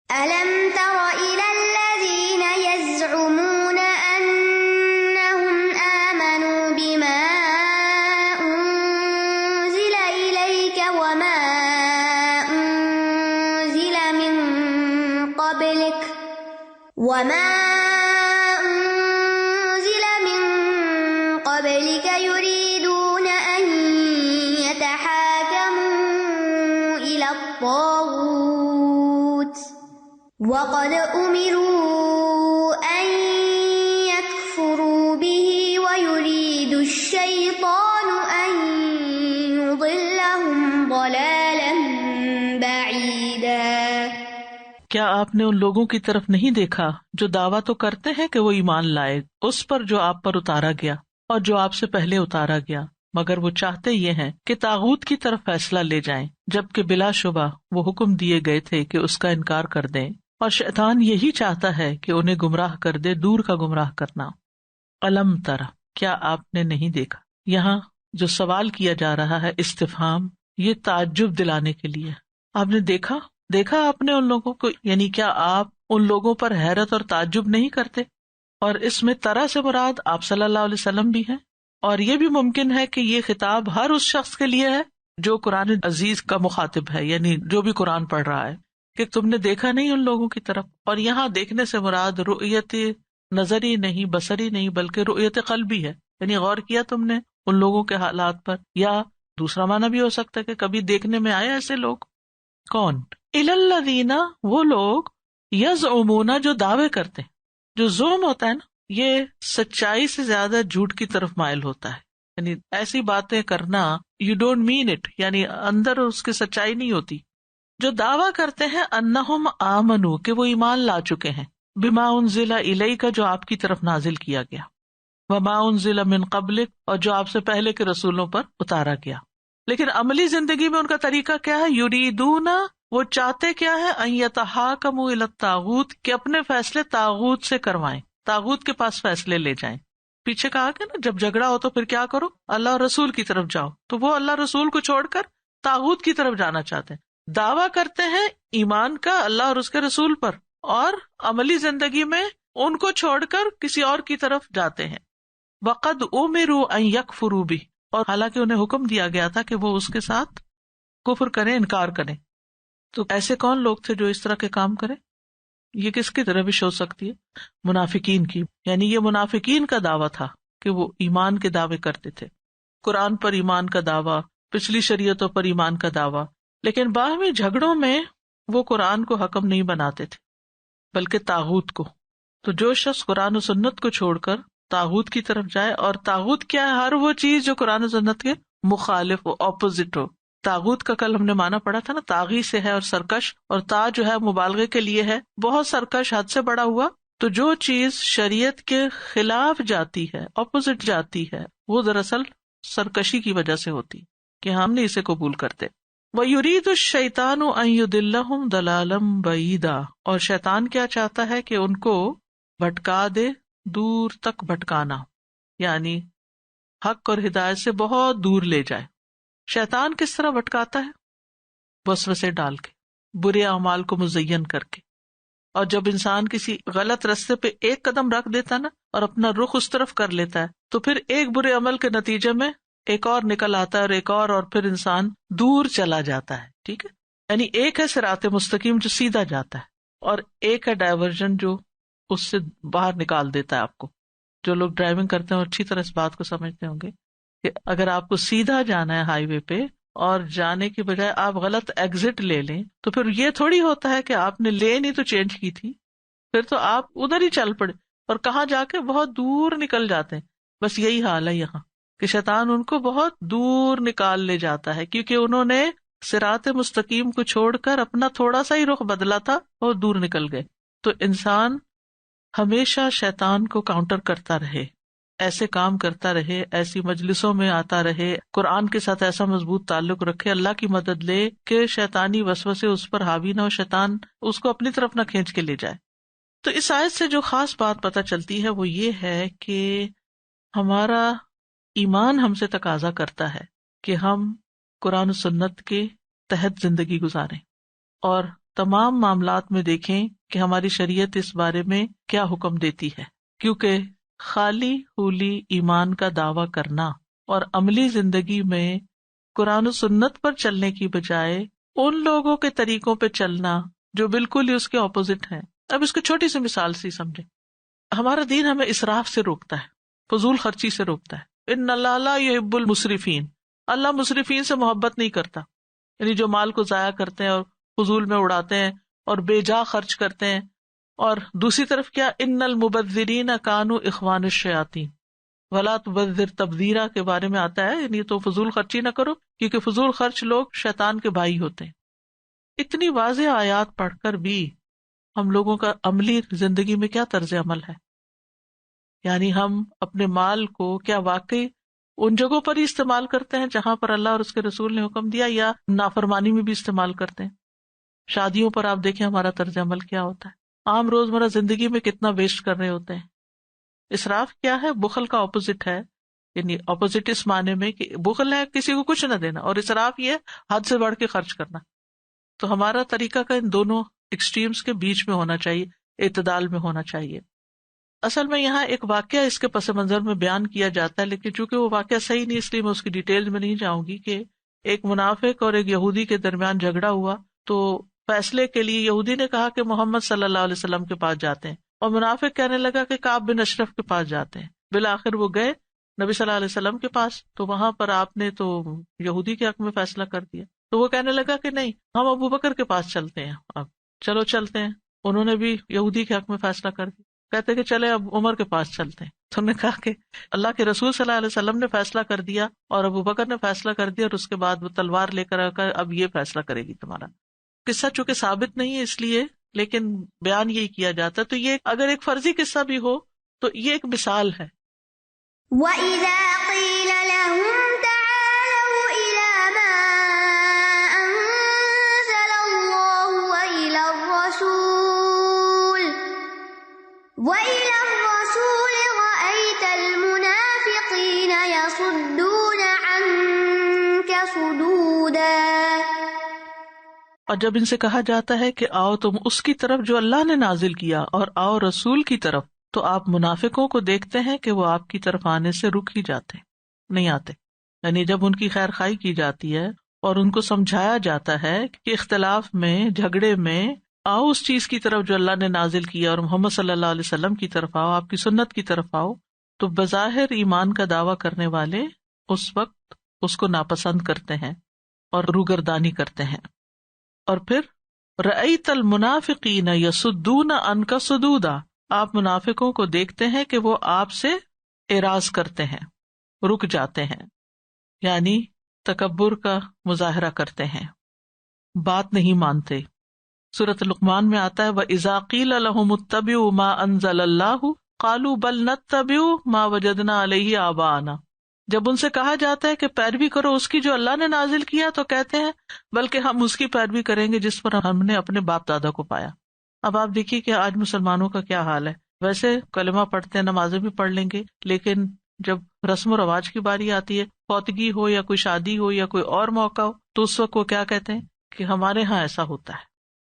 أَلَمْ تَرَ إِلَى الَّذِينَ يَزْعُمُونَ أَنَّهُمْ آمَنُوا بِمَا أُنزِلَ إِلَيْكَ وَمَا أُنزِلَ مِن قَبْلِكَ يُرِيدُونَ أَن يَتَحَاكَمُوا إِلَى الطَّاغُوتِ وَقَدْ أُمِرُوا أَن يَكْفُرُوا بِهِ وَيُرِيدُ الشَّيْطَانُ أَن يُضِلَّهُمْ ضَلَالًا بَعِيدًا۔ کیا آپ نے ان لوگوں کی طرف نہیں دیکھا جو دعویٰ تو کرتے ہیں کہ وہ ایمان لائے اس پر جو آپ پر اتارا گیا اور جو آپ سے پہلے اتارا گیا، مگر وہ چاہتے یہ ہیں کہ طاغوت کی طرف فیصلہ لے جائیں، جبکہ بلا شبہ وہ حکم دیے گئے تھے کہ اس کا انکار کر دیں، اور شیطان یہی چاہتا ہے کہ انہیں گمراہ کر دے، دور کا گمراہ کرنا۔ الم تر، کیا آپ نے نہیں دیکھا؟ یہاں جو سوال کیا جا رہا ہے استفہام، یہ تعجب دلانے کے لیے۔ آپ نے دیکھا آپ نے ان لوگوں کو، یعنی کیا آپ ان لوگوں پر حیرت اور تعجب نہیں کرتے؟ اور اس میں طرح سے مراد آپ صلی اللہ علیہ وسلم بھی ہیں، اور یہ بھی ممکن ہے کہ یہ خطاب ہر اس شخص کے لیے ہے جو قرآن عزیز کا مخاطب ہے، یعنی جو بھی قرآن پڑھ رہا ہے، کہ تم نے دیکھا نہیں ان لوگوں کی طرف۔ اور یہاں دیکھنے سے مراد رؤیت نظری نہیں، بصری نہیں، بلکہ رؤیت قلبی ہے، یعنی غور کیا تم نے ان لوگوں کے حالات پر۔ یا دوسرا معنی بھی ہو سکتا ہے کہ کبھی دیکھنے میں آئے ایسے لوگ۔ کون؟ الذین، وہ لوگ، یزعمون، جو دعوے کرتے ہیں۔ جو زعم ہوتا ہے نا، یہ سچائی سے زیادہ جھوٹ کی طرف مائل ہوتا ہے، یعنی ایسی باتیں کرنا یو ڈونٹ مین اٹ، یعنی اندر اس کی سچائی نہیں ہوتی۔ جو دعویٰ کرتے ہیں انہم آمنو، کہ وہ ایمان لا چکے ہیں، بما انزل الیک، جو آپ کی طرف نازل کیا گیا، وما انزل من قبلک، اور جو آپ سے پہلے کے رسولوں پر اتارا گیا۔ لیکن عملی زندگی میں ان کا طریقہ کیا ہے؟ یریدون، وہ چاہتے کیا ہے؟ ان یتحاکموا الی الطاغوت، کہ اپنے فیصلے طاغوت سے کروائیں، طاغوت کے پاس فیصلے لے جائیں۔ پیچھے کہا کہ نا جب جھگڑا ہو تو پھر کیا کرو؟ اللہ اور رسول کی طرف جاؤ، تو وہ اللہ رسول کو چھوڑ کر طاغوت کی طرف جانا چاہتے ہیں، دعویٰ کرتے ہیں ایمان کا اللہ اور اس کے رسول پر، اور عملی زندگی میں ان کو چھوڑ کر کسی اور کی طرف جاتے ہیں۔ وقد امروا ان یکفروا بہ، اور حالانکہ انہیں حکم دیا گیا تھا کہ وہ اس کے ساتھ کفر کریں، انکار کریں۔ تو ایسے کون لوگ تھے جو اس طرح کے کام کریں؟ یہ کس کی روش ہو سکتی ہے؟ منافقین کی، یعنی یہ منافقین کا دعویٰ تھا کہ وہ ایمان کے دعوے کرتے تھے، قرآن پر ایمان کا دعویٰ، پچھلی شریعتوں پر ایمان کا دعویٰ، لیکن باہمی جھگڑوں میں وہ قرآن کو حکم نہیں بناتے تھے بلکہ طاغوت کو۔ تو جو شخص قرآن و سنت کو چھوڑ کر طاغوت کی طرف جائے، اور طاغوت کیا ہے؟ ہر وہ چیز جو قرآن و سنت کے مخالف ہو، اپوزٹ ہو۔ طاغوت کا کل ہم نے معنی پڑھا تھا نا، طاغی سے ہے اور سرکش، اور تا جو ہے مبالغے کے لیے ہے، بہت سرکش، حد سے بڑا ہوا۔ تو جو چیز شریعت کے خلاف جاتی ہے، اپوزٹ جاتی ہے، وہ دراصل سرکشی کی وجہ سے ہوتی کہ ہم نہیں اسے قبول کرتے۔ وَيُرِيدُ الشَّيْطَانُ أَن يُضِلَّهُمْ ضَلَالًا بَعِيدًا، اور شیطان کیا چاہتا ہے کہ ان کو بھٹکا دے، دور تک بھٹکانا، یعنی حق اور ہدایت سے بہت دور لے جائے۔ شیطان کس طرح بھٹکاتا ہے؟ وسوسے ڈال کے، برے اعمال کو مزین کر کے، اور جب انسان کسی غلط راستے پہ ایک قدم رکھ دیتا نا اور اپنا رخ اس طرف کر لیتا ہے، تو پھر ایک برے عمل کے نتیجے میں ایک اور نکل آتا ہے، اور ایک اور پھر انسان دور چلا جاتا ہے۔ ٹھیک ہے، یعنی ایک ہے صراط مستقیم جو سیدھا جاتا ہے، اور ایک ہے ڈائیورژن جو اس سے باہر نکال دیتا ہے آپ کو۔ جو لوگ ڈرائیونگ کرتے ہیں اچھی طرح اس بات کو سمجھتے ہوں گے کہ اگر آپ کو سیدھا جانا ہے ہائی وے پہ، اور جانے کی بجائے آپ غلط ایگزٹ لے لیں، تو پھر یہ تھوڑی ہوتا ہے کہ آپ نے لین ہی تو چینج کی تھی، پھر تو آپ ادھر ہی چل پڑے اور کہاں جا کے بہت دور نکل جاتے ہیں۔ بس یہی حال ہے یہاں کہ شیطان ان کو بہت دور نکال لے جاتا ہے، کیونکہ انہوں نے صراط مستقیم کو چھوڑ کر اپنا تھوڑا سا ہی رخ بدلا تھا اور دور نکل گئے۔ تو انسان ہمیشہ شیطان کو کاؤنٹر کرتا رہے، ایسے کام کرتا رہے، ایسی مجلسوں میں آتا رہے، قرآن کے ساتھ ایسا مضبوط تعلق رکھے، اللہ کی مدد لے کہ شیطانی وسوسے اس پر حاوی نہ ہو، شیطان اس کو اپنی طرف نہ کھینچ کے لے جائے۔ تو اس آیت سے جو خاص بات پتہ چلتی ہے وہ یہ ہے کہ ہمارا ایمان ہم سے تقاضا کرتا ہے کہ ہم قرآن و سنت کے تحت زندگی گزاریں، اور تمام معاملات میں دیکھیں کہ ہماری شریعت اس بارے میں کیا حکم دیتی ہے، کیونکہ خالی خولی ایمان کا دعویٰ کرنا اور عملی زندگی میں قرآن و سنت پر چلنے کی بجائے ان لوگوں کے طریقوں پہ چلنا جو بالکل ہی اس کے اپوزٹ ہیں. اب اس کو چھوٹی سی مثال سے سمجھیں. ہمارا دین ہمیں اسراف سے روکتا ہے، فضول خرچی سے روکتا ہے. ان اللہ لا يحب المسرفین، اللہ مسرفین سے محبت نہیں کرتا، یعنی جو مال کو ضائع کرتے ہیں اور فضول میں اڑاتے ہیں اور بے جا خرچ کرتے ہیں. اور دوسری طرف کیا، ان المبذرین کانوا اخوان الشیاطین ولا تبذر تبذیرا کے بارے میں آتا ہے، یعنی تو فضول خرچی نہ کرو کیونکہ فضول خرچ لوگ شیطان کے بھائی ہوتے ہیں. اتنی واضح آیات پڑھ کر بھی ہم لوگوں کا عملی زندگی میں کیا طرز عمل ہے؟ یعنی ہم اپنے مال کو کیا واقعی ان جگہوں پر ہی استعمال کرتے ہیں جہاں پر اللہ اور اس کے رسول نے حکم دیا، یا نافرمانی میں بھی استعمال کرتے ہیں؟ شادیوں پر آپ دیکھیں ہمارا طرز عمل کیا ہوتا ہے، عام روزمرہ زندگی میں کتنا ویسٹ کر رہے ہوتے ہیں. اسراف کیا ہے؟ بخل کا اپوزٹ ہے، یعنی اپوزٹ اس معنی میں کہ بخل ہے کسی کو کچھ نہ دینا، اور اسراف یہ حد سے بڑھ کے خرچ کرنا. تو ہمارا طریقہ کا ان دونوں ایکسٹریمز کے بیچ میں ہونا چاہیے، اعتدال میں ہونا چاہیے. اصل میں یہاں ایک واقعہ اس کے پس منظر میں بیان کیا جاتا ہے، لیکن چونکہ وہ واقعہ صحیح نہیں اس لیے میں اس کی ڈیٹیل میں نہیں جاؤں گی. کہ ایک منافق اور ایک یہودی کے درمیان جھگڑا ہوا، تو فیصلے کے لیے یہودی نے کہا کہ محمد صلی اللہ علیہ وسلم کے پاس جاتے ہیں، اور منافق کہنے لگا کہ کعب بن اشرف کے پاس جاتے ہیں. بالآخر وہ گئے نبی صلی اللہ علیہ وسلم کے پاس، تو وہاں پر آپ نے تو یہودی کے حق میں فیصلہ کر دیا. تو وہ کہنے لگا کہ نہیں، ہم ابو بکر کے پاس چلتے ہیں. اب چلو چلتے ہیں. انہوں نے بھی یہودی کے حق میں فیصلہ کر دیا. کہتے کہ چلے اب عمر کے پاس چلتے ہیں. تو انہوں نے کہا کہ اللہ کے رسول صلی اللہ علیہ وسلم نے فیصلہ کر دیا اور ابو بکر نے فیصلہ کر دیا، اور اس کے بعد وہ تلوار لے کر آ کر اب یہ فیصلہ کرے گی تمہارا. قصہ چونکہ ثابت نہیں ہے اس لیے، لیکن بیان یہی کیا جاتا ہے. تو یہ اگر ایک فرضی قصہ بھی ہو تو یہ ایک مثال ہے. وَإِذَا قِيلَ لَهُمْ تَعَالَوْا إِلَى مَا أَنزَلَ اللَّهُ وَإِلَى الرَّسُولِ رَأَيْتَ الْمُنَافِقِينَ يَصُدُّونَ عَنكَ صُدُودًا. اور جب ان سے کہا جاتا ہے کہ آؤ تم اس کی طرف جو اللہ نے نازل کیا، اور آؤ رسول کی طرف، تو آپ منافقوں کو دیکھتے ہیں کہ وہ آپ کی طرف آنے سے رک ہی جاتے، نہیں آتے. یعنی جب ان کی خیر خواہی کی جاتی ہے اور ان کو سمجھایا جاتا ہے کہ اختلاف میں، جھگڑے میں آؤ اس چیز کی طرف جو اللہ نے نازل کیا، اور محمد صلی اللہ علیہ وسلم کی طرف آؤ، آپ کی سنت کی طرف آؤ، تو بظاہر ایمان کا دعویٰ کرنے والے اس وقت اس کو ناپسند کرتے ہیں اور روگردانی کرتے ہیں. اور پھر رأیت المنافقین یصدون عنک صدودا، آپ منافقوں کو دیکھتے ہیں کہ وہ آپ سے اعراض کرتے ہیں، رک جاتے ہیں، یعنی تکبر کا مظاہرہ کرتے ہیں، بات نہیں مانتے. سورۃ لقمان میں آتا ہے وَإِذَا قِيلَ لَهُمُ اتَّبِعُوا مَا أَنزَلَ اللَّهُ قَالُوا بَلْ نَتَّبِعُ مَا وَجَدْنَا عَلَيْهِ آبَاءَنَا. جب ان سے کہا جاتا ہے کہ پیروی کرو اس کی جو اللہ نے نازل کیا، تو کہتے ہیں بلکہ ہم اس کی پیروی کریں گے جس پر ہم نے اپنے باپ دادا کو پایا. اب آپ دیکھیے کہ آج مسلمانوں کا کیا حال ہے. ویسے کلمہ پڑھتے ہیں، نمازیں بھی پڑھ لیں گے، لیکن جب رسم و رواج کی باری آتی ہے، فوتگی ہو یا کوئی شادی ہو یا کوئی اور موقع ہو، تو اس وقت وہ کیا کہتے ہیں کہ ہمارے ہاں ایسا ہوتا ہے.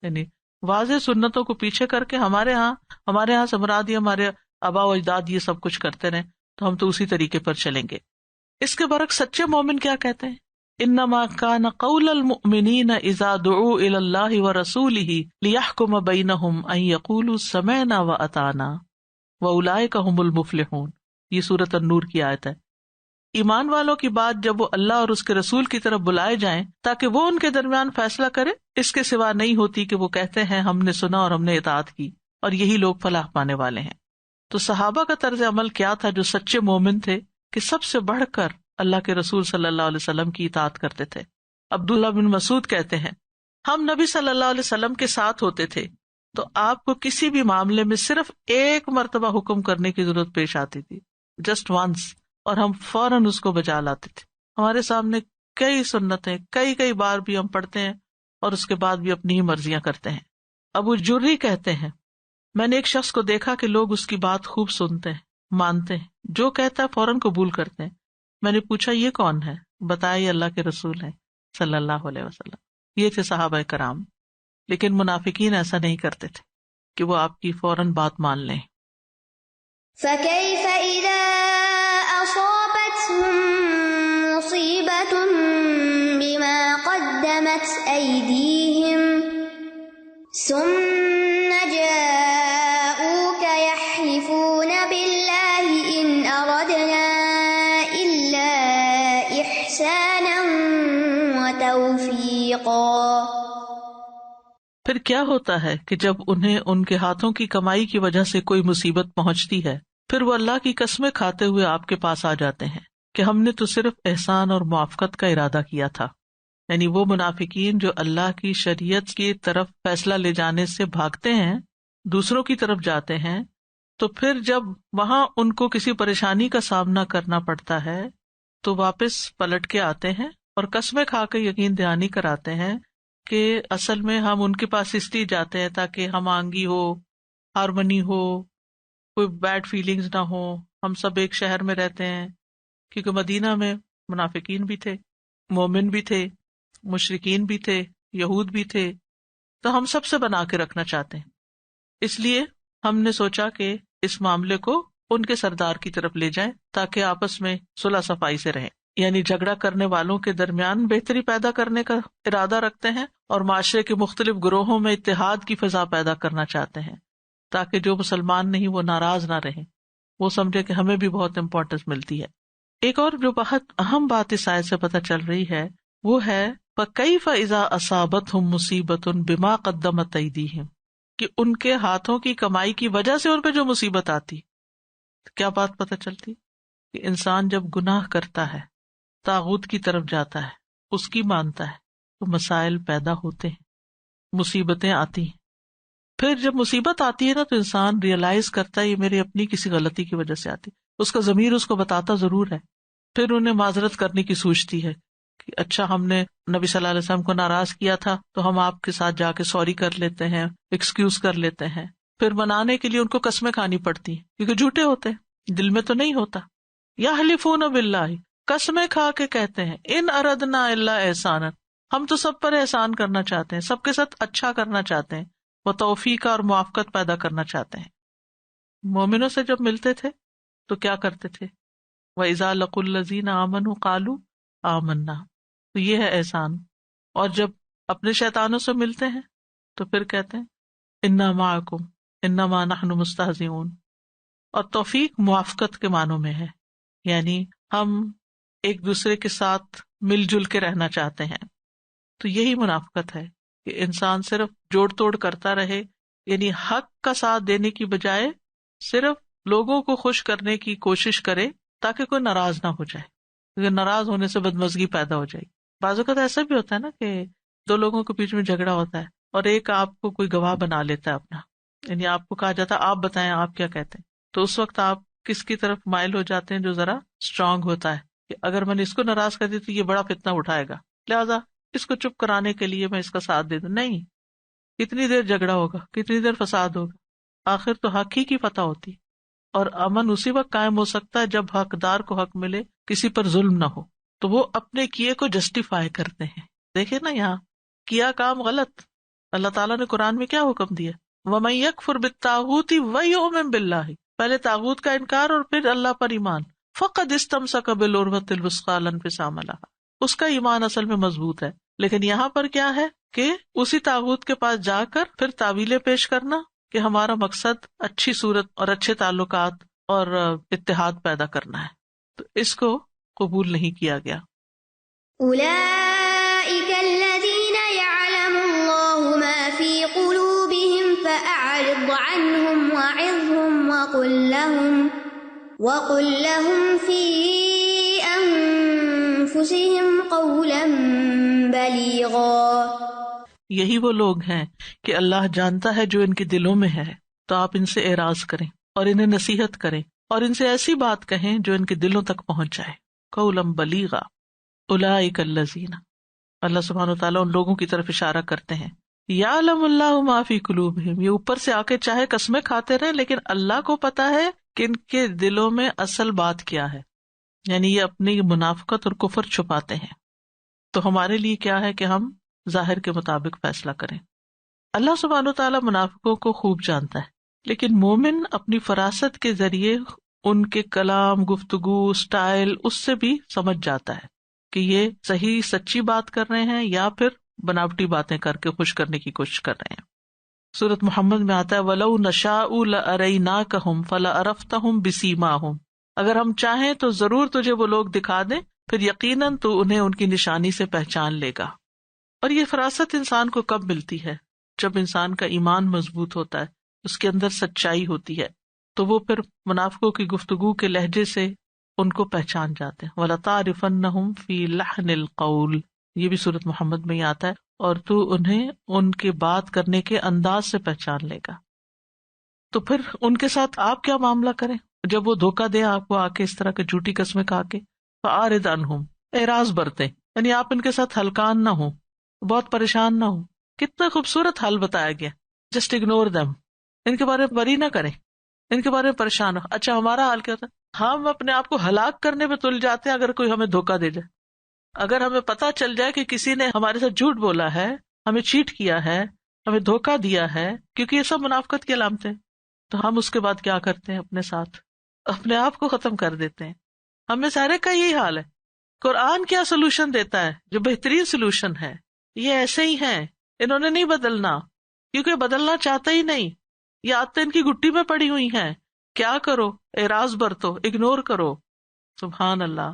یعنی واضح سنتوں کو پیچھے کر کے ہمارے ہاں سے مراد یہ ہمارے آبا و اجداد یہ سب کچھ کرتے رہے تو ہم تو اسی طریقے پر چلیں گے. اس کے برعکس سچے مومن کیا کہتے ہیں؟ انما کان قول المؤمنین اذا دعوا الی اللہ ورسولہ لیحکم بینہم ان یقولوا سمعنا واطعنا واولئک هم المفلحون. یہ سورۃ النور کی آیت ہے. ایمان والوں کی بات جب وہ اللہ اور اس کے رسول کی طرف بلائے جائیں تاکہ وہ ان کے درمیان فیصلہ کرے، اس کے سوا نہیں ہوتی کہ وہ کہتے ہیں ہم نے سنا اور ہم نے اطاعت کی، اور یہی لوگ فلاح پانے والے ہیں. تو صحابہ کا طرز عمل کیا تھا جو سچے مومن تھے کہ سب سے بڑھ کر اللہ کے رسول صلی اللہ علیہ وسلم کی اطاعت کرتے تھے. عبداللہ بن مسعود کہتے ہیں ہم نبی صلی اللہ علیہ وسلم کے ساتھ ہوتے تھے تو آپ کو کسی بھی معاملے میں صرف ایک مرتبہ حکم کرنے کی ضرورت پیش آتی تھی، جسٹ ونس، اور ہم فوراً اس کو بجا لاتے تھے. ہمارے سامنے کئی سنتیں کئی بار بھی ہم پڑھتے ہیں اور اس کے بعد بھی اپنی ہی مرضیاں کرتے ہیں. ابو جری کہتے ہیں میں نے ایک شخص کو دیکھا کہ لوگ اس کی بات خوب سنتے ہیں، مانتے ہیں، جو کہتا ہے فوراً قبول کرتے ہیں. میں نے پوچھا یہ کون ہے؟ بتایا یہ اللہ کے رسول ہیں صلی اللہ علیہ وسلم. یہ تھے صحابہ کرام. لیکن منافقین ایسا نہیں کرتے تھے کہ وہ آپ کی فوراً بات مان لیں. فَكَيْفَ إِذَا أَصَابَتْهُم مُّصِيبَةٌ بِمَا قَدَّمَتْ أَيْدِيهِمْ ثُمَّ جَاءُوكَ يَحْلِفُونَ بِاللَّهِ إِنْ أَرَدْنَا إِلَّا إِحْسَانًا وَتَوْفِيقًا. پھر کیا ہوتا ہے کہ جب انہیں ان کے ہاتھوں کی کمائی کی وجہ سے کوئی مصیبت پہنچتی ہے پھر وہ اللہ کی قسمیں کھاتے ہوئے آپ کے پاس آ جاتے ہیں کہ ہم نے تو صرف احسان اور موافقت کا ارادہ کیا تھا. یعنی وہ منافقین جو اللہ کی شریعت کی طرف فیصلہ لے جانے سے بھاگتے ہیں، دوسروں کی طرف جاتے ہیں، تو پھر جب وہاں ان کو کسی پریشانی کا سامنا کرنا پڑتا ہے تو واپس پلٹ کے آتے ہیں اور قسمیں کھا کے یقین دہانی کراتے ہیں کہ اصل میں ہم ان کے پاس اس لیے جاتے ہیں تاکہ ہم آنگی ہو، ہارمنی ہو، کوئی بیڈ فیلنگز نہ ہو، ہم سب ایک شہر میں رہتے ہیں. کیونکہ مدینہ میں منافقین بھی تھے، مومن بھی تھے، مشرکین بھی تھے، یہود بھی تھے، تو ہم سب سے بنا کے رکھنا چاہتے ہیں. اس لیے ہم نے سوچا کہ اس معاملے کو ان کے سردار کی طرف لے جائیں تاکہ آپس میں صلح صفائی سے رہیں. یعنی جھگڑا کرنے والوں کے درمیان بہتری پیدا کرنے کا ارادہ رکھتے ہیں اور معاشرے کے مختلف گروہوں میں اتحاد کی فضا پیدا کرنا چاہتے ہیں تاکہ جو مسلمان نہیں وہ ناراض نہ رہیں، وہ سمجھے کہ ہمیں بھی بہت امپورٹنس ملتی ہے. ایک اور جو بہت اہم بات اس آیت سے پتہ چل رہی ہے وہ ہے فَكَيْفَ إِذَا أَصَابَتْهُم مُّصِيبَةٌ بِمَا قَدَّمَتْ أَيْدِيهِمْ، کہ ان کے ہاتھوں کی کمائی کی وجہ سے ان پہ جو مصیبت آتی. کیا بات پتہ چلتی کہ انسان جب گناہ کرتا ہے، طاغوت کی طرف جاتا ہے، اس کی مانتا ہے، تو مسائل پیدا ہوتے ہیں، مصیبتیں آتی ہیں. پھر جب مصیبت آتی ہے نا تو انسان ریئلائز کرتا ہے یہ میری اپنی کسی غلطی کی وجہ سے آتی. اس کا ضمیر اس کو بتاتا ضرور ہے. پھر انہیں معذرت کرنے کی سوچتی ہے کہ اچھا ہم نے نبی صلی اللہ علیہ وسلم کو ناراض کیا تھا تو ہم آپ کے ساتھ جا کے سوری کر لیتے ہیں، ایکسکیوز کر لیتے ہیں. پھر منانے کے لیے ان کو قسمیں کھانی پڑتی ہیں کیونکہ جھوٹے ہوتے ہیں، دل میں تو نہیں ہوتا. یحلفون باللہ، قسمیں کھا کے کہتے ہیں ان اردنا الا احسانا، ہم تو سب پر احسان کرنا چاہتے ہیں، سب کے ساتھ اچھا کرنا چاہتے ہیں، وہ توفیق اور موافقت پیدا کرنا چاہتے ہیں. مومنوں سے جب ملتے تھے تو کیا کرتے تھے؟ وَإِذَا لَقُوا الَّذِينَ آمَنُوا قَالُوا آمَنَّا، تو یہ ہے احسان. اور جب اپنے شیطانوں سے ملتے ہیں تو پھر کہتے ہیں اِنَّا مَعَكُمْ إِنَّمَا نَحْنُ مُسْتَهْزِئُونَ. اور توفیق موافقت کے معنوں میں ہے، یعنی ہم ایک دوسرے کے ساتھ مل جل کے رہنا چاہتے ہیں. تو یہی منافقت ہے کہ انسان صرف جوڑ توڑ کرتا رہے، یعنی حق کا ساتھ دینے کی بجائے صرف لوگوں کو خوش کرنے کی کوشش کرے تاکہ کوئی ناراض نہ ہو جائے، کیونکہ ناراض ہونے سے بدمزگی پیدا ہو جائے. بعض اوقات ایسا بھی ہوتا ہے نا کہ دو لوگوں کے بیچ میں جھگڑا ہوتا ہے اور ایک آپ کو کوئی گواہ بنا لیتا ہے اپنا، یعنی آپ کو کہا جاتا ہے آپ بتائیں آپ کیا کہتے ہیں. تو اس وقت آپ کس کی طرف مائل ہو جاتے ہیں؟ جو ذرا اسٹرانگ ہوتا ہے کہ اگر میں نے اس کو ناراض کر دی تو یہ بڑا فتنہ اٹھائے گا، لہٰذا اس کو چپ کرانے کے لیے میں اس کا ساتھ دے دوں. نہیں، کتنی دیر جھگڑا ہوگا، کتنی دیر فساد ہوگا، آخر تو حق ہی کی فتح ہوتی. اور امن اسی وقت قائم ہو سکتا ہے جب حقدار کو حق ملے، کسی پر ظلم نہ ہو. تو وہ اپنے کیے کو جسٹیفائی کرتے ہیں. دیکھیں نا یہاں کیا کام غلط، اللہ تعالیٰ نے قرآن میں کیا حکم دیا؟ وَمَن يَكْفُرْ بِالطَّاغُوتِ وَيُؤْمِن بِاللَّهِ، پہلے طاغوت کا انکار اور پھر اللہ پر ایمان. فَقَدِ اسْتَمْسَكَ بِالْعُرْوَةِ الْوُثْقَىٰ لَا انفِصَامَ لَهَا، اس کا ایمان اصل میں مضبوط ہے. لیکن یہاں پر کیا ہے کہ اسی طاغوت کے پاس جا کر پھر تعویلیں پیش کرنا کہ ہمارا مقصد اچھی صورت اور اچھے تعلقات اور اتحاد پیدا کرنا ہے، تو اس کو قبول نہیں کیا گیا. أولئك الذين يعلم الله ما في قلوبهم فأعرض عنهم وعظهم وقل لهم في أنفسهم قولا بليغا. یہی وہ لوگ ہیں کہ اللہ جانتا ہے جو ان کے دلوں میں ہے، تو آپ ان سے اعراض کریں اور انہیں نصیحت کریں اور ان سے ایسی بات کہیں جو ان کے دلوں تک پہنچ جائے. قولا بلیغا. اولئک الذین، اللہ سبحانہ وتعالیٰ ان لوگوں کی طرف اشارہ کرتے ہیں، یعلم اللہ ما فی قلوبہم، یہ اوپر سے آ کے چاہے قسمیں کھاتے رہے لیکن اللہ کو پتا ہے کہ ان کے دلوں میں اصل بات کیا ہے. یعنی یہ اپنی منافقت اور کفر چھپاتے ہیں. تو ہمارے لیے کیا ہے کہ ہم ظاہر کے مطابق فیصلہ کریں. اللہ سبحانہ و تعالیٰ منافقوں کو خوب جانتا ہے، لیکن مومن اپنی فراست کے ذریعے ان کے کلام، گفتگو، سٹائل اس سے بھی سمجھ جاتا ہے کہ یہ صحیح سچی بات کر رہے ہیں یا پھر بناوٹی باتیں کر کے خوش کرنے کی کوشش کر رہے ہیں۔ سورۃ محمد میں آتا ہے وَلَوْ نَشَاءُ لَأَرَيْنَاكَهُمْ فَلَعَرَفْتَهُمْ بِسِيمَاهُمْ، اگر ہم چاہیں تو ضرور تجھے وہ لوگ دکھا دیں، پھر یقیناً تو انہیں ان کی نشانی سے پہچان لے گا۔ اور یہ فراست انسان کو کب ملتی ہے؟ جب انسان کا ایمان مضبوط ہوتا ہے، اس کے اندر سچائی ہوتی ہے، تو وہ پھر منافقوں کی گفتگو کے لہجے سے ان کو پہچان جاتے ہیں۔ وَلَتَعْرِفَنَّهُمْ فِي لَحْنِ الْقَوْلِ، یہ بھی سورۃ محمد میں ہی آتا ہے، اور تو انہیں ان کے بات کرنے کے انداز سے پہچان لے گا۔ تو پھر ان کے ساتھ آپ کیا معاملہ کریں جب وہ دھوکہ دیں آپ کو آ کے اس طرح کی جھوٹی قسمیں کھا کے؟ فَأَعْرِضْ عَنْهُمْ، اعراض برتیں، یعنی آپ ان کے ساتھ ہلکان نہ ہوں، بہت پریشان نہ ہوں۔ کتنا خوبصورت حل بتایا گیا، جسٹ اگنور دیم، ان کے بارے میں بری نہ کریں، ان کے بارے میں پریشان ہو۔ اچھا ہمارا حال کیا ہوتا ہے؟ ہم اپنے آپ کو ہلاک کرنے میں تل جاتے ہیں اگر کوئی ہمیں دھوکہ دے جائے، اگر ہمیں پتہ چل جائے کہ کسی نے ہمارے ساتھ جھوٹ بولا ہے، ہمیں چیٹ کیا ہے، ہمیں دھوکہ دیا ہے، کیونکہ یہ سب منافقت کی علامتیں، تو ہم اس کے بعد کیا کرتے ہیں؟ اپنے ساتھ اپنے آپ کو ختم کر دیتے ہیں۔ ہمیں سارے کا یہی حال ہے۔ قرآن کیا سولوشن دیتا ہے جو بہترین سولوشن ہے؟ یہ ایسے ہی ہیں، انہوں نے نہیں بدلنا، کیونکہ بدلنا چاہتا ہی نہیں، یہ عادتیں ان کی گٹی میں پڑی ہوئی ہیں۔ کیا کرو؟ اعراض برتو، اگنور کرو۔ سبحان اللہ۔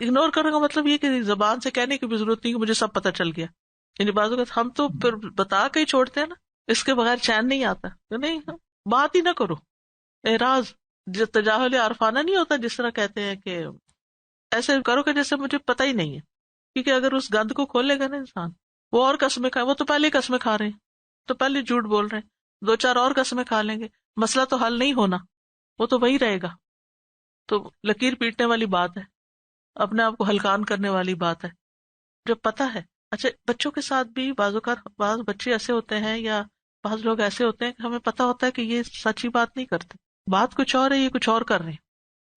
اگنور کرنے کا مطلب یہ کہ زبان سے کہنے کی بھی ضرورت نہیں کہ مجھے سب پتہ چل گیا، یعنی بعض اوقات ہم تو پھر بتا کے ہی چھوڑتے ہیں نا، اس کے بغیر چین نہیں آتا، تو نہیں، بات ہی نہ کرو۔ اعراض جو تجاہل عارفانہ نہیں ہوتا، جس طرح کہتے ہیں کہ ایسے کرو کہ جیسے مجھے پتہ ہی نہیں ہے، کیونکہ اگر اس گند کو کھولے گا نا انسان، وہ اور قسمیں کھائے، وہ تو پہلے ہی قسمیں کھا رہے ہیں، تو پہلے جھوٹ بول رہے ہیں، دو چار اور قسمیں کھا لیں گے، مسئلہ تو حل نہیں ہونا، وہ تو وہی رہے گا۔ تو لکیر پیٹنے والی بات ہے، اپنے آپ کو ہلکان کرنے والی بات ہے، جب پتہ ہے۔ اچھا بچوں کے ساتھ بھی بعض اوقات بعض بچے ایسے ہوتے ہیں یا بعض لوگ ایسے ہوتے ہیں کہ ہمیں پتہ ہوتا ہے کہ یہ سچی بات نہیں کرتے، بات کچھ اور ہے، یہ کچھ اور کر رہے ہیں،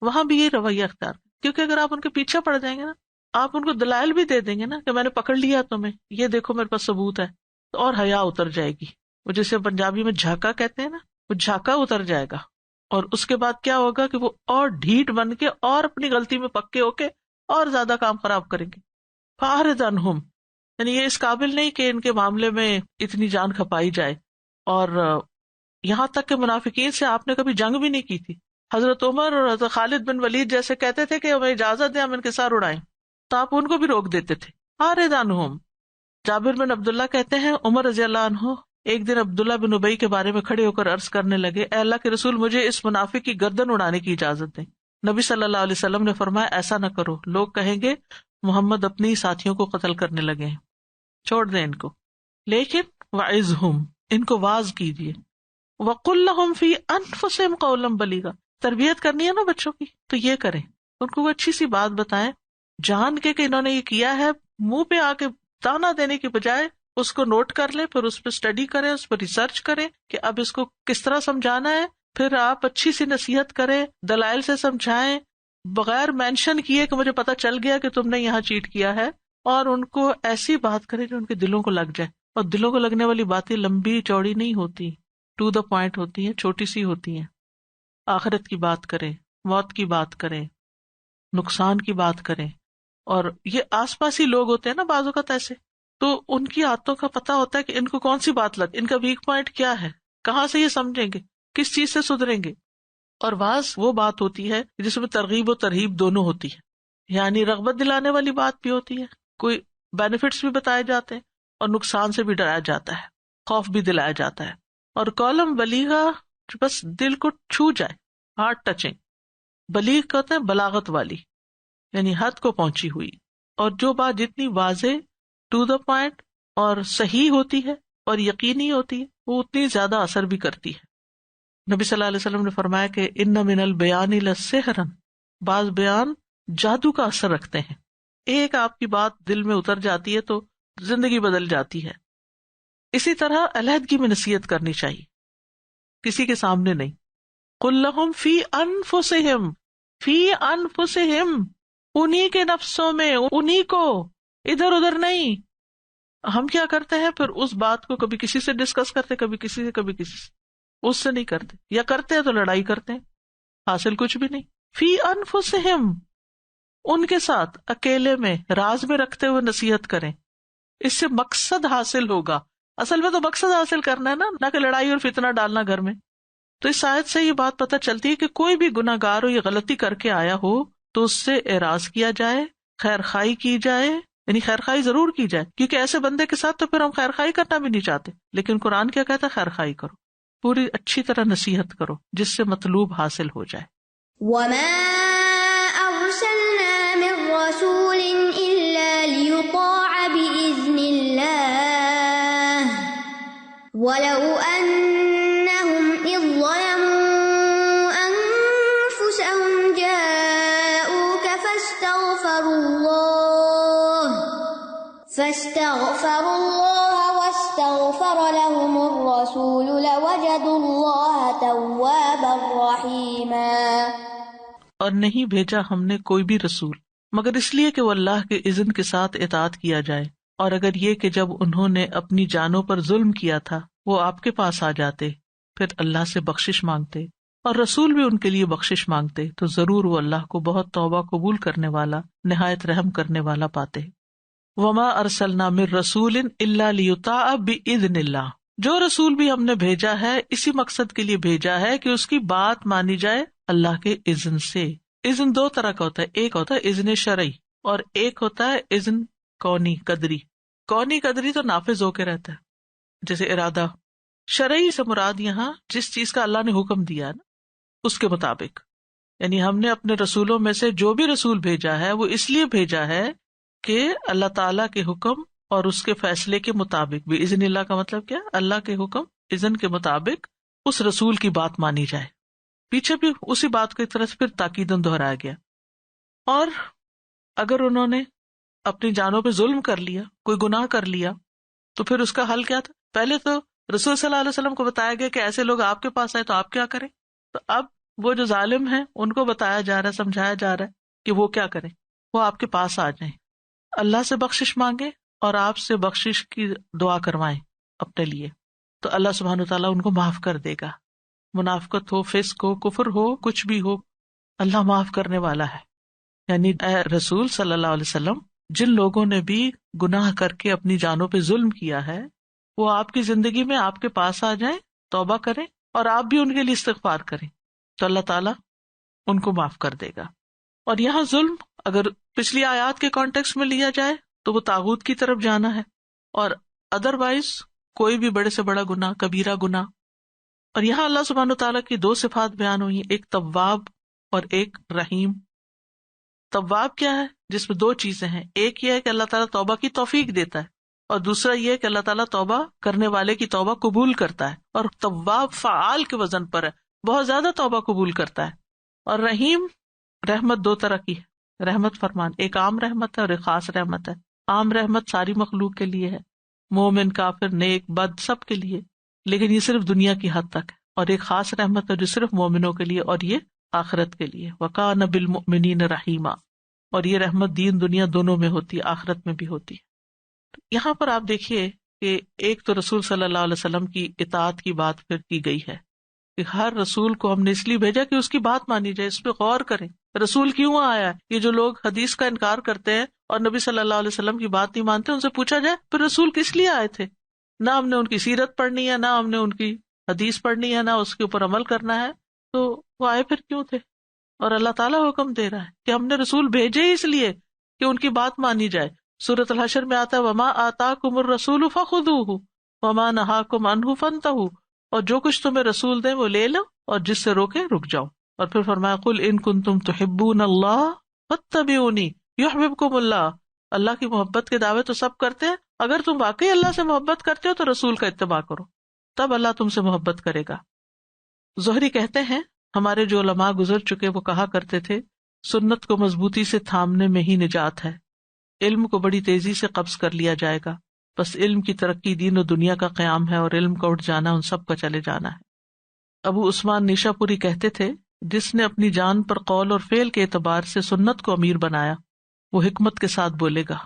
وہاں بھی یہ رویہ اختیار، کیونکہ اگر آپ ان کے پیچھے پڑ جائیں گے نا، آپ ان کو دلائل بھی دے دیں گے نا کہ میں نے پکڑ لیا تمہیں، یہ دیکھو میرے پاس ثبوت ہے، تو اور حیا اتر جائے گی، وہ جسے پنجابی میں جھاکا کہتے ہیں نا، وہ جھاکا اتر جائے گا، اور اس کے بعد کیا ہوگا کہ وہ اور ڈھیٹ بن کے اور اپنی غلطی میں پکے ہو کے اور زیادہ کام خراب کریں گے۔ فَأَعْرِضْ عَنْهُمْ، یعنی یہ اس قابل نہیں کہ ان کے معاملے میں اتنی جان کھپائی جائے، اور یہاں تک کہ منافقین سے آپ نے کبھی جنگ بھی نہیں کی تھی۔ حضرت عمر اور حضرت خالد بن ولید جیسے کہتے تھے کہ ہمیں اجازت دیں ہم ان کے سر اڑائیں، تو آپ ان کو بھی روک دیتے تھے۔ فَأَعْرِضْ عَنْهُمْ۔ جابر بن عبداللہ کہتے ہیں عمر رضی اللہ عنہ ایک دن عبداللہ بن ابی کے بارے میں کھڑے ہو کر عرض کرنے لگے، اے اللہ کے رسول، مجھے اس منافق کی گردن اڑانے کی اجازت دیں۔ نبی صلی اللہ علیہ وسلم نے فرمایا ایسا نہ کرو، لوگ کہیں گے محمد اپنی ساتھیوں کو قتل کرنے لگے ہیں، چھوڑ دیں ان کو، لیکن وعظہم، ان کو واعظ کیجیے، وقل لہم فی انفسہم قولا بلیغا، تربیت کرنی ہے نا بچوں کی تو یہ کریں، ان کو وہ اچھی سی بات بتائیں، جان کے کہ انہوں نے یہ کیا ہے، منہ پہ آ کے تانا دینے کی بجائے اس کو نوٹ کر لیں، پھر اس پہ اسٹڈی کریں، اس پہ ریسرچ کریں کہ اب اس کو کس طرح سمجھانا ہے، پھر آپ اچھی سی نصیحت کریں، دلائل سے سمجھائیں، بغیر مینشن کیے کہ مجھے پتا چل گیا کہ تم نے یہاں چیٹ کیا ہے، اور ان کو ایسی بات کریں جو ان کے دلوں کو لگ جائے، اور دلوں کو لگنے والی باتیں لمبی چوڑی نہیں ہوتی، ٹو دا پوائنٹ ہوتی ہیں، چھوٹی سی ہوتی ہیں۔ آخرت کی بات کریں، موت کی بات کریں، نقصان کی بات کریں، اور یہ آس پاس ہی لوگ ہوتے ہیں نا بعض اوقات ایسے، تو ان کی عادتوں کا پتہ ہوتا ہے کہ ان کو کون سی بات لگ، ان کا ویک پوائنٹ کیا ہے، کہاں سے یہ سمجھیں گے، کس چیز سے سدھریں گے۔ اور بعض وہ بات ہوتی ہے جس میں ترغیب و ترہیب دونوں ہوتی ہے، یعنی رغبت دلانے والی بات بھی ہوتی ہے، کوئی بینیفٹس بھی بتائے جاتے ہیں اور نقصان سے بھی ڈرایا جاتا ہے، خوف بھی دلایا جاتا ہے، اور کالم بلیغا بس دل کو چھو جائے، ہارٹ ٹچنگ۔ بلیغ کہتے ہیں بلاغت والی، یعنی حد کو پہنچی ہوئی، اور جو بات جتنی واضح، ٹو دا پوائنٹ اور صحیح ہوتی ہے اور یقینی ہوتی ہے، وہ اتنی زیادہ اثر بھی کرتی ہے۔ نبی صلی اللہ علیہ وسلم نے فرمایا کہ ان من البیان لسحرا، بعض بیان جادو کا اثر رکھتے ہیں، ایک آپ کی بات دل میں اتر جاتی ہے تو زندگی بدل جاتی ہے۔ اسی طرح علیحدگی میں نصیحت کرنی چاہیے، کسی کے سامنے نہیں۔ قل لہم فی انفسہم، فی انفسہم، انہی کے نفسوں میں، انہی کو، ادھر ادھر نہیں۔ ہم کیا کرتے ہیں پھر اس بات کو کبھی کسی سے ڈسکس کرتے، کبھی کسی سے، کبھی کسی سے، اس سے نہیں کرتے، یا کرتے ہیں تو لڑائی کرتے ہیں، حاصل کچھ بھی نہیں. فی انفسہم، ان کے ساتھ اکیلے میں راز میں رکھتے ہوئے نصیحت کریں، اس سے مقصد حاصل ہوگا. اصل میں تو مقصد حاصل کرنا ہے نا، نہ کہ لڑائی اور فتنہ ڈالنا گھر میں. تو اس آیت سے یہ بات پتہ چلتی ہے کہ کوئی بھی گناہ گار ہو یا غلطی کر کے آیا ہو تو اس سے اعراض کیا جائے، خیر خواہی کی جائے، یعنی خیر خواہی ضرور کی جائے، کیونکہ ایسے بندے کے ساتھ تو پھر ہم خیر خواہی کرنا بھی نہیں چاہتے. لیکن قرآن کیا کہتا ہے؟ خیر خواہی کرو، پوری اچھی طرح نصیحت کرو جس سے مطلوب حاصل ہو جائے. وما أرسلنا من رسول إلا ليطاع بإذن الله ولو أنهم إذ ظلموا أنفسهم جاءوك فاستغفروا الله واستغفر لهم الرسول لوجدوا الله توابا رحيما. اور نہیں بھیجا ہم نے کوئی بھی رسول مگر اس لیے کہ وہ اللہ کے اذن کے ساتھ اطاعت کیا جائے، اور اگر یہ کہ جب انہوں نے اپنی جانوں پر ظلم کیا تھا وہ آپ کے پاس آ جاتے پھر اللہ سے بخشش مانگتے اور رسول بھی ان کے لیے بخشش مانگتے تو ضرور وہ اللہ کو بہت توبہ قبول کرنے والا، نہایت رحم کرنے والا پاتے. وما ارسلنا من رسول الا لیطاع باذن اللہ، جو رسول بھی ہم نے بھیجا ہے اسی مقصد کے لیے بھیجا ہے کہ اس کی بات مانی جائے اللہ کے اذن سے. اذن دو طرح کا ہوتا ہے، ایک ہوتا ہے اذن شرعی اور ایک ہوتا ہے اذن کونی قدری. کونی قدری تو نافذ ہو کے رہتا ہے، جیسے ارادہ. شرعی سے مراد یہاں جس چیز کا اللہ نے حکم دیا نا اس کے مطابق، یعنی ہم نے اپنے رسولوں میں سے جو بھی رسول بھیجا ہے وہ اس لیے بھیجا ہے کہ اللہ تعالیٰ کے حکم اور اس کے فیصلے کے مطابق بھی، اذن اللہ کا مطلب کیا؟ اللہ کے حکم اذن کے مطابق اس رسول کی بات مانی جائے. پیچھے بھی اسی بات کی طرف پھر تاکیداً دہرایا گیا. اور اگر انہوں نے اپنی جانوں پہ ظلم کر لیا، کوئی گناہ کر لیا، تو پھر اس کا حل کیا تھا؟ پہلے تو رسول صلی اللہ علیہ وسلم کو بتایا گیا کہ ایسے لوگ آپ کے پاس آئے تو آپ کیا کریں. تو اب وہ جو ظالم ہیں ان کو بتایا جا رہا ہے، سمجھایا جا رہا ہے کہ وہ کیا کریں، وہ آپ کے پاس آ جائیں، اللہ سے بخشش مانگے اور آپ سے بخشش کی دعا کروائیں اپنے لیے، تو اللہ سبحانہ وتعالیٰ ان کو معاف کر دے گا. منافقت ہو، فسق ہو، کفر ہو، کچھ بھی ہو، اللہ معاف کرنے والا ہے. یعنی اے رسول صلی اللہ علیہ وسلم، جن لوگوں نے بھی گناہ کر کے اپنی جانوں پہ ظلم کیا ہے وہ آپ کی زندگی میں آپ کے پاس آ جائیں، توبہ کریں اور آپ بھی ان کے لیے استغفار کریں تو اللہ تعالیٰ ان کو معاف کر دے گا. اور یہاں ظلم اگر پچھلی آیات کے کانٹیکس میں لیا جائے تو وہ طاغوت کی طرف جانا ہے، اور ادروائز کوئی بھی بڑے سے بڑا گناہ، کبیرہ گناہ. اور یہاں اللہ سبحانہ وتعالیٰ کی دو صفات بیان ہوئی ہیں، ایک تواب اور ایک رحیم. تواب کیا ہے؟ جس میں دو چیزیں ہیں، ایک یہ ہے کہ اللہ تعالیٰ توبہ کی توفیق دیتا ہے، اور دوسرا یہ ہے کہ اللہ تعالیٰ توبہ کرنے والے کی توبہ قبول کرتا ہے. اور تواب فعال کے وزن پر ہے، بہت زیادہ توبہ قبول کرتا ہے. اور رحیم، رحمت دو طرح کی ہے، رحمت فرمان، ایک عام رحمت ہے اور ایک خاص رحمت ہے. عام رحمت ساری مخلوق کے لیے ہے، مومن، کافر، نیک، بد، سب کے لیے، لیکن یہ صرف دنیا کی حد تک ہے. اور ایک خاص رحمت ہے جو صرف مومنوں کے لیے، اور یہ آخرت کے لیے. وَكَانَ بِالْمُؤْمِنِينَ رَحِيمًا، اور یہ رحمت دین دنیا دونوں میں ہوتی ہے، آخرت میں بھی ہوتی ہے. یہاں پر آپ دیکھیے کہ ایک تو رسول صلی اللہ علیہ وسلم کی اطاعت کی بات پھر کی گئی ہے کہ ہر رسول کو ہم نے اس لیے بھیجا کہ اس کی بات مانی جائے، اس پہ غور کریں. رسول کیوں آیا؟ یہ جو لوگ حدیث کا انکار کرتے ہیں اور نبی صلی اللہ علیہ وسلم کی بات نہیں مانتے، ان سے پوچھا جائے پھر رسول کس لیے آئے تھے؟ نہ ہم نے ان کی سیرت پڑھنی ہے، نہ ہم نے ان کی حدیث پڑھنی ہے، نہ اس کے اوپر عمل کرنا ہے، تو وہ آئے پھر کیوں تھے؟ اور اللہ تعالیٰ حکم دے رہا ہے کہ ہم نے رسول بھیجے ہی اس لیے کہ ان کی بات مانی جائے. سورۃ الحشر میں آتا ہے وَمَا آتَاكُمُ الرَّسُولُ فَخُذُوهُ وَمَا نَهَاكُمْ عَنْهُ فَانْتَهُوا، اور جو کچھ تمہیں رسول دیں وہ لے لو اور جس سے روکے رک جاؤ. اور پھر فرمایا قُلْ إِن كُنتُمْ تُحِبُّونَ اللَّهَ فَاتَّبِعُونِي يُحْبِبْكُمُ اللَّهُ. اللہ کی محبت کے دعوے تو سب کرتے ہیں، اگر تم واقعی اللہ سے محبت کرتے ہو تو رسول کا اتباع کرو، تب اللہ تم سے محبت کرے گا. زہری کہتے ہیں ہمارے جو علماء گزر چکے وہ کہا کرتے تھے سنت کو مضبوطی سے تھامنے میں ہی نجات ہے، علم کو بڑی تیزی سے قبض کر لیا جائے گا، بس علم کی ترقی دین و دنیا کا قیام ہے، اور علم کا اٹھ جانا ان سب کا چلے جانا ہے. ابو عثمان نیشا پوری کہتے تھے جس نے اپنی جان پر قول اور فعل کے اعتبار سے سنت کو امیر بنایا وہ حکمت کے ساتھ بولے گا،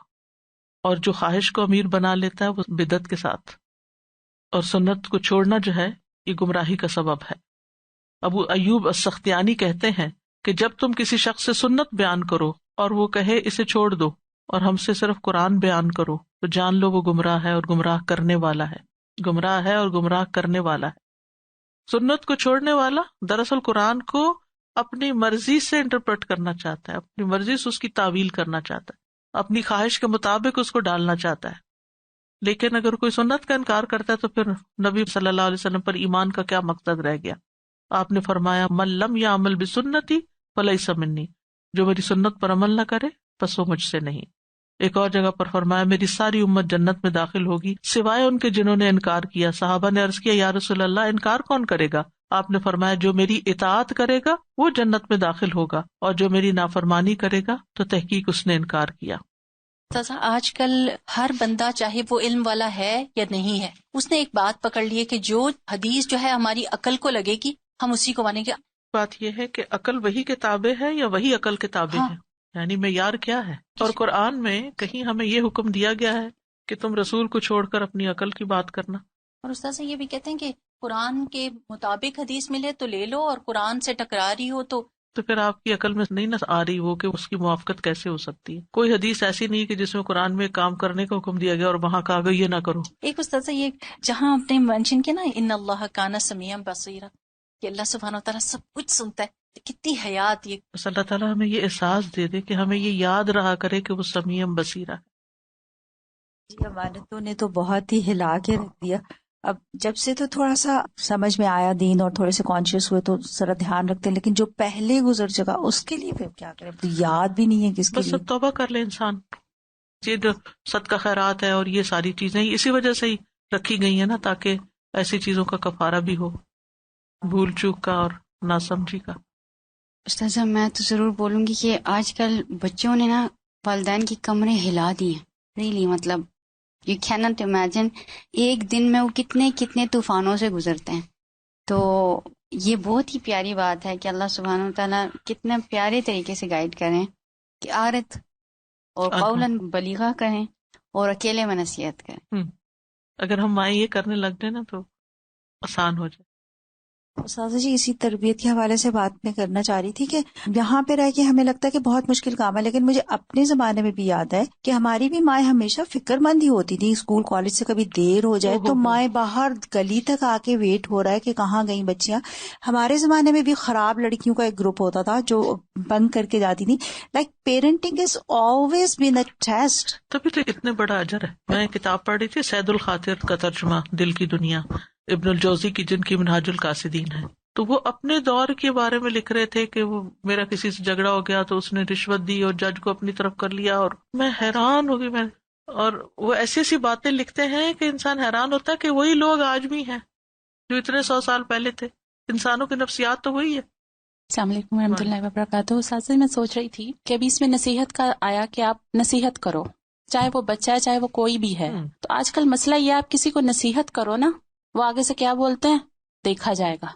اور جو خواہش کو امیر بنا لیتا ہے وہ بدعت کے ساتھ، اور سنت کو چھوڑنا جو ہے یہ گمراہی کا سبب ہے۔ ابو ایوب السختیانی کہتے ہیں کہ جب تم کسی شخص سے سنت بیان کرو اور وہ کہے اسے چھوڑ دو اور ہم سے صرف قرآن بیان کرو تو جان لو وہ گمراہ ہے اور گمراہ کرنے والا ہے، گمراہ ہے اور گمراہ کرنے والا ہے۔ سنت کو چھوڑنے والا دراصل قرآن کو اپنی مرضی سے انٹرپریٹ کرنا چاہتا ہے، اپنی مرضی سے اس کی تعویل کرنا چاہتا ہے، اپنی خواہش کے مطابق اس کو ڈالنا چاہتا ہے۔ لیکن اگر کوئی سنت کا انکار کرتا ہے تو پھر نبی صلی اللہ علیہ وسلم پر ایمان کا کیا مقصد رہ گیا؟ آپ نے فرمایا من لم یعمل بسنتی فلیس منی، جو میری سنت پر عمل نہ کرے پس وہ مجھ سے نہیں۔ ایک اور جگہ پر فرمایا میری ساری امت جنت میں داخل ہوگی سوائے ان کے جنہوں نے انکار کیا۔ صحابہ نے عرض کیا یا رسول اللہ انکار کون کرے گا؟ آپ نے فرمایا جو میری اطاعت کرے گا وہ جنت میں داخل ہوگا اور جو میری نافرمانی کرے گا تو تحقیق اس نے انکار کیا۔ آج کل ہر بندہ چاہے وہ علم والا ہے یا نہیں ہے، اس نے ایک بات پکڑ لی ہے کہ جو حدیث جو ہے ہماری عقل کو لگے گی ہم اسی کو مانیں گے۔ بات یہ ہے کہ عقل وہی کتابیں ہے یا وہی عقل کتابیں ہیں، یعنی معیار کیا ہے؟ اور قرآن میں کہیں ہمیں یہ حکم دیا گیا ہے کہ تم رسول کو چھوڑ کر اپنی عقل کی بات کرنا؟ اور استاد یہ بھی کہتے ہیں کہ قرآن کے مطابق حدیث ملے تو لے لو اور قرآن سے ٹکرا رہی ہو تو پھر آپ کی عقل میں نہیں نہ آ رہی وہ کہ اس کی موافقت کیسے ہو سکتی ہے۔ کوئی حدیث ایسی نہیں کہ جس میں قرآن میں کام کرنے کا حکم دیا گیا اور وہاں کہا گیا یہ نہ کرو۔ ایک استاد یہ جہاں آپ نے مینشن کیا نا ان اللہ کان سمیعا بصیرا، کہ اللہ سبحانہ و تعالیٰ سب کچھ سنتا ہے، کتنی حیات یہ۔ بس اللہ تعالیٰ ہمیں یہ احساس دے دے کہ ہمیں یہ یاد رہا کرے کہ وہ سمیع بصیر ہے۔ جی امانتوں نے تو بہت ہی ہلا کے رکھ دیا۔ اب جب سے تو تھوڑا سا سمجھ میں آیا دین اور تھوڑے سے کانشیس ہوئے تو ذرا دھیان رکھتے ہیں، لیکن جو پہلے گزر چکا اس کے لیے پھر کیا کریں، یاد بھی نہیں ہے کس کے بس لیے۔ اب توبہ کر لے انسان۔ یہ جو صدقہ خیرات ہے اور یہ ساری چیزیں اسی وجہ سے ہی رکھی گئی ہیں نا، تاکہ ایسی چیزوں کا کفارہ بھی ہو، بھول چوک کا اور ناسمجھی کا۔ استاذہ میں تو ضرور بولوں گی کہ آج کل بچوں نے نا والدین کی کمریں ہلا دی ہیں، ریلی مطلب یو کین ناٹ امیجن ایک دن میں وہ کتنے طوفانوں سے گزرتے ہیں۔ تو یہ بہت ہی پیاری بات ہے کہ اللہ سبحانہ و تعالیٰ کتنے پیارے طریقے سے گائیڈ کریں کہ عارت اور قولاً بلیغہ کریں اور اکیلے میں نصیحت کریں۔ اگر ہم مائیں یہ کرنے لگ جائیں نا تو آسان ہو جائے۔ استاذہ جی اسی تربیت کے حوالے سے بات میں کرنا چاہ رہی تھی کہ یہاں پہ رہ کے ہمیں لگتا ہے کہ بہت مشکل کام ہے، لیکن مجھے اپنے زمانے میں بھی یاد ہے کہ ہماری بھی مائیں ہمیشہ فکر مند ہی ہوتی تھی۔ اسکول کالج سے کبھی دیر ہو جائے تو مائیں باہر گلی تک آ کے ویٹ ہو رہا ہے کہ کہاں گئی بچیاں۔ ہمارے زمانے میں بھی خراب لڑکیوں کا ایک گروپ ہوتا تھا جو بنک کر کے جاتی تھی۔ Like parenting is always been a test. تبھی تو اتنے بڑا اجر ہے۔ میں کتاب پڑھ رہی تھی سید الخاطر کا ترجمہ دل کی دنیا، ابن الجوزی کی، جن کی منہاج القاصدین ہے، تو وہ اپنے دور کے بارے میں لکھ رہے تھے کہ وہ میرا کسی سے جھگڑا ہو گیا تو اس نے رشوت دی اور جج کو اپنی طرف کر لیا، اور میں حیران ہو گئی۔ اور وہ ایسی ایسی باتیں لکھتے ہیں کہ انسان حیران ہوتا ہے کہ وہی لوگ آج بھی ہیں جو اتنے 100 سال پہلے تھے۔ انسانوں کی نفسیات تو وہی ہے۔ السلام علیکم ورحمۃ اللہ وبرکاتہ۔ ساتھ میں سوچ رہی تھی کہ ابھی اس میں نصیحت کا آیا کہ آپ نصیحت کرو، چاہے وہ بچہ ہے چاہے وہ کوئی بھی ہے۔ تو آج کل مسئلہ یہ ہے آپ کسی کو نصیحت کرو نا، وہ آگے سے کیا بولتے ہیں، دیکھا جائے گا،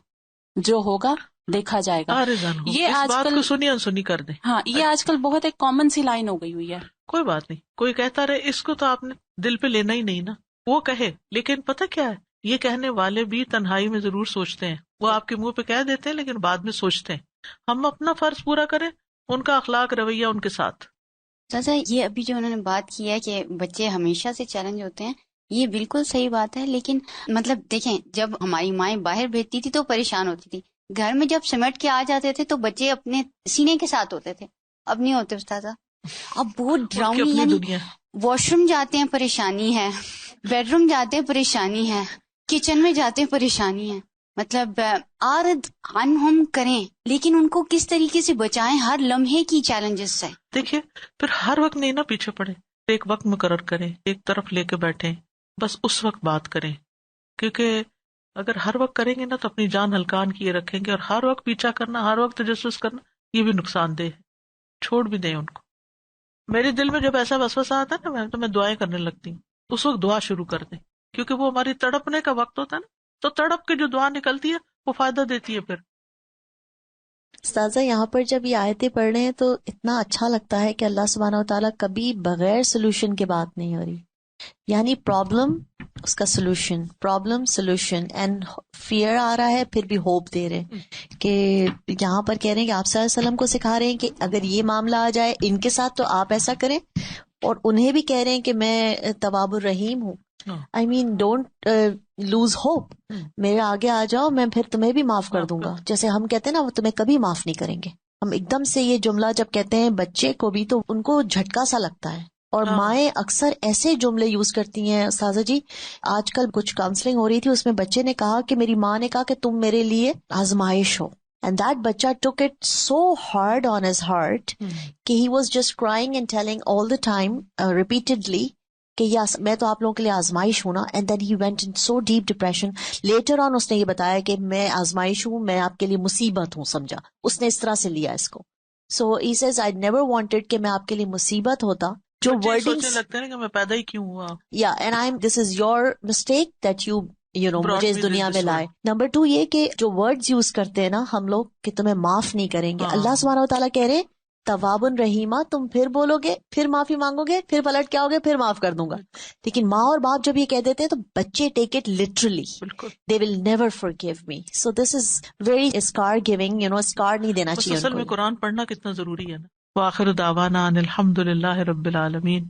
جو ہوگا دیکھا جائے گا۔ یہ اس آج بات کل کو سنی انسنی کر دیں۔ ہاں یہ آج کل بہت ایک کامن سی لائن ہو گئی ہوئی ہے۔ کوئی بات نہیں، کوئی کہتا رہے اس کو تو آپ نے دل پہ لینا ہی نہیں نا، وہ کہے۔ لیکن پتہ کیا ہے، یہ کہنے والے بھی تنہائی میں ضرور سوچتے ہیں، وہ آپ کے منہ پہ کہہ دیتے ہیں لیکن بعد میں سوچتے ہیں۔ ہم اپنا فرض پورا کریں، ان کا اخلاق رویہ ان کے ساتھ۔ چاچا یہ ابھی جو انہوں نے بات کی ہے کہ بچے ہمیشہ سے چیلنج ہوتے ہیں، یہ بالکل صحیح بات ہے، لیکن مطلب دیکھیں جب ہماری مائیں باہر بھیجتی تھی تو پریشان ہوتی تھی، گھر میں جب سمیٹ کے آ جاتے تھے تو بچے اپنے سینے کے ساتھ ہوتے تھے۔ اب نہیں ہوتے استاذہ، اب بہت ڈراؤنی، یعنی واش روم جاتے ہیں پریشانی ہے، بیڈ روم جاتے ہیں پریشانی ہے، کچن میں جاتے ہیں پریشانی ہے۔ مطلب عارض عنہم کریں لیکن ان کو کس طریقے سے بچائیں ہر لمحے کی چیلنجز سے۔ دیکھیے پھر ہر وقت نہیں نا پیچھے پڑے، ایک وقت مقرر کریں، ایک طرف لے کے بیٹھیں، بس اس وقت بات کریں، کیونکہ اگر ہر وقت کریں گے نا تو اپنی جان ہلکان کیے رکھیں گے، اور ہر وقت پیچھا کرنا، ہر وقت تجسس کرنا، یہ بھی نقصان دہ ہے۔ چھوڑ بھی دیں ان کو۔ میرے دل میں جب ایسا وسوسہ آتا ہے نا تو میں دعائیں کرنے لگتی ہوں، اس وقت دعا شروع کر دیں، کیونکہ وہ ہماری تڑپنے کا وقت ہوتا ہے نا، تو تڑپ کے جو دعا نکلتی ہے وہ فائدہ دیتی ہے۔ پھر استاذہ یہاں پر جب یہ آیتیں پڑھ رہے ہیں تو اتنا اچھا لگتا ہے کہ اللہ سبحانہ وتعالیٰ کبھی بغیر سولوشن کے بات نہیں ہو رہی، یعنی پرابلم اس کا solution, problem solution, and fear آ رہا ہے پھر بھی ہوپ دے رہے ہیں کہ یہاں پر کہہ رہے ہیں کہ آپ صلی اللہ علیہ وسلم کو سکھا رہے ہیں کہ اگر یہ معاملہ آ جائے ان کے ساتھ تو آپ ایسا کریں، اور انہیں بھی کہہ رہے ہیں کہ میں تواب الرحیم ہوں. آئی مین ڈونٹ لوز ہوپ، میرے آگے آ جاؤ، میں پھر تمہیں بھی معاف کر دوں گا. جیسے ہم کہتے ہیں نا وہ تمہیں کبھی معاف نہیں کریں گے، ہم ایک دم سے یہ جملہ جب کہتے ہیں بچے کو بھی تو ان کو جھٹکا سا لگتا ہے. اور مائیں اکثر ایسے جملے یوز کرتی ہیں. استاذہ جی آج کل کچھ کاؤنسلنگ ہو رہی تھی، اس میں بچے نے کہا کہ میری ماں نے کہا کہ تم میرے لیے آزمائش ہو، اینڈ دیٹ بچہ took it so hard on his heart کہ he was just crying and telling all the time repeatedly کہ یس میں تو آپ لوگوں کے لیے آزمائش ہوں نا. And then he went in so deep depression. Later on اس نے یہ بتایا کہ میں آزمائش ہوں، میں آپ کے لیے مصیبت ہوں، سمجھا اس نے اس طرح سے لیا اس کو. سو ہی سیز آئی نیور وانٹیڈ کہ میں آپ کے لیے مصیبت ہوتا. جو ورڈنگ لگتا ہے کہ میں پیدا ہی کیوں ہوا، یا and I this is your mistake that you know مجھے اس دنیا میں لائے. نمبر 2 یہ کہ جو ورڈز یوز کرتے ہیں نا ہم لوگ کہ تمہیں معاف نہیں کریں گے. اللہ سبحانہ و تعالیٰ کہہ رہے تواب الرحیمہ، تم پھر بولو گے، پھر معافی مانگو گے، پھر پلٹ کے آؤ گے، پھر معاف کر دوں گا. لیکن ماں اور باپ جب یہ کہہ دیتے ہیں تو بچے take it literally, they will never forgive me. So this is very scar giving, scar نہیں دینا چاہیے. اصل میں قرآن پڑھنا کتنا ضروری ہے نا. وآخر دعوانا ان الحمد للہ رب العالمین.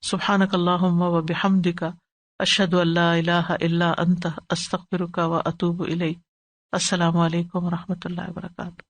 سبحانک اللہم و بحمدک، اشہد ان لا الہ الا انت، استغفرک و اتوب الیک. السلام علیکم و رحمۃ اللہ وبرکاتہ.